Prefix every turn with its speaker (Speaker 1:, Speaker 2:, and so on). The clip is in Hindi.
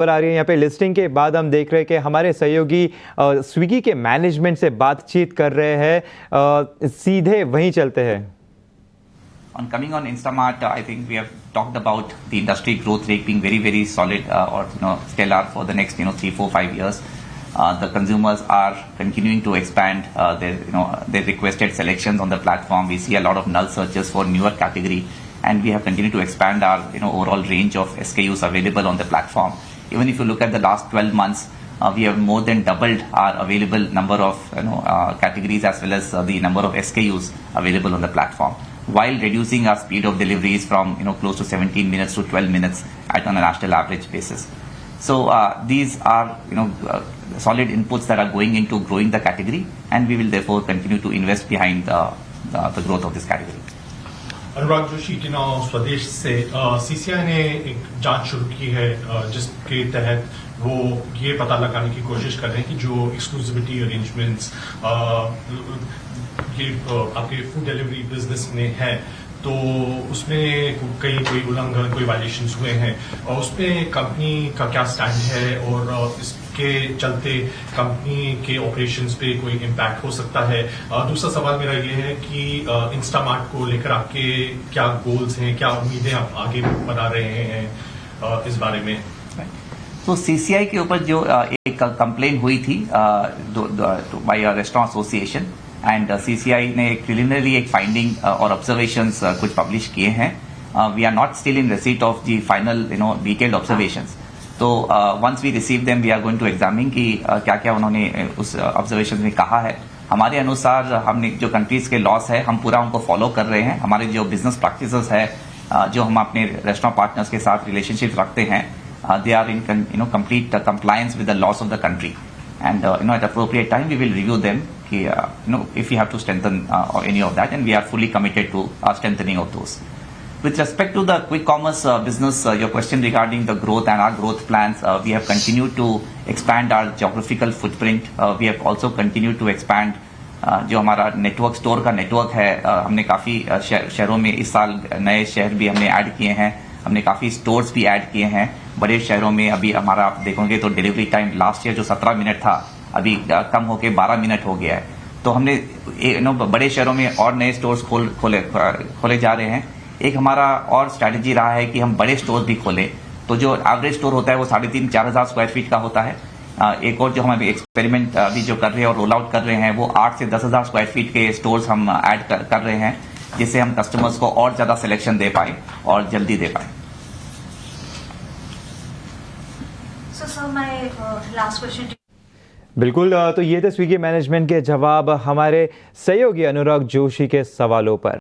Speaker 1: आ रही है यहाँ पे लिस्टिंग के बाद हम देख रहे हैं कि हमारे सहयोगी स्विगी के मैनेजमेंट से बातचीत कर रहे हैं। सीधे वहीं चलते हैं।
Speaker 2: On coming on Instamart, I think we have talked about the industry growth rate being very solid or stellar for the next 3, 4, 5 years. The consumers are continuing to expand their requested selections on the platform. We see a lot of null searches for newer category, and we have continued to expand our overall range of SKUs available on the platform. Even if you look at the last 12 months, we have more than doubled our available number of categories as well as the number of SKUs available on the platform, while reducing our speed of deliveries from close to 17 minutes to 12 minutes on a national average basis. So these are solid inputs that are going into growing the category, and we will therefore continue to invest behind the growth of this category.
Speaker 3: अनुराग जोशी के नाम स्वदेश से सीसीआई ने एक जांच शुरू की है जिसके तहत वो ये पता लगाने की कोशिश कर रहे हैं कि जो एक्सक्लूसिविटी अरेंजमेंट्स ये आपके फूड डिलीवरी बिजनेस में है तो उसमें कोई उल्लंघन कोई वायलेशंस हुए हैं और उसमें कंपनी का क्या स्टैंड है और इसके चलते कंपनी के ऑपरेशंस पे कोई इम्पैक्ट हो सकता है। दूसरा सवाल मेरा ये है कि इंस्टामार्ट को लेकर आपके क्या गोल्स हैं, क्या उम्मीदें आप आगे बना रहे हैं इस बारे में।
Speaker 2: तो सीसीआई के ऊपर जो एक कंप्लेन हुई थी by restaurant association and CCI ने प्रिलिमिनरी एक फाइंडिंग और ऑब्जर्वेशंस कुछ पब्लिश किए हैं। We are not still in receipt of the final detailed observations. तो once we receive them we are going to examine कि क्या क्या उन्होंने उस ऑब्जर्वेशन में कहा है। हमारे अनुसार हमने जो कंट्रीज के लॉस है हम पूरा उनको फॉलो कर रहे हैं। हमारे जो बिजनेस प्रैक्टिसेस है जो हम अपने रेस्टोरेंट पार्टनर्स के साथ रिलेशनशिप रखते हैं they are in complete compliance with the laws of the country, and at appropriate time we will review them if we have to strengthen or any of that, and we are fully committed to strengthening of those. With respect to the quick commerce business, your question regarding the growth and our growth plans, we have continued to expand our geographical footprint. We have also continued to expand जो हमारा नेटवर्क स्टोर का नेटवर्क है। हमने काफी शहरों में इस साल नए शहर भी हमने ऐड किए हैं। हमने काफी स्टोर्स भी ऐड किए हैं बड़े शहरों में। अभी हमारा आप देखोगे तो डिलीवरी टाइम लास्ट ईयर जो 17 मिनट था अभी कम होके 12 मिनट हो गया है। तो हमने बड़े शहरों में और नए स्टोर्स खोले जा रहे हैं। एक हमारा और स्ट्रैटेजी रहा है कि हम बड़े स्टोर भी खोले। तो जो एवरेज स्टोर होता है वो 3,500-4,000 स्क्वायर फीट का होता है। एक और जो हम एक्सपेरिमेंट अभी जो कर रहे हैं और रोल आउट कर रहे हैं वो 8 से 10,000 स्क्वायर फीट के स्टोर्स हम ऐड कर रहे हैं, जिससे हम कस्टमर्स को और ज्यादा सिलेक्शन दे पाए और जल्दी दे पाए।
Speaker 1: बिल्कुल, तो ये थे स्विगी मैनेजमेंट के जवाब हमारे सहयोगी अनुराग जोशी के सवालों पर।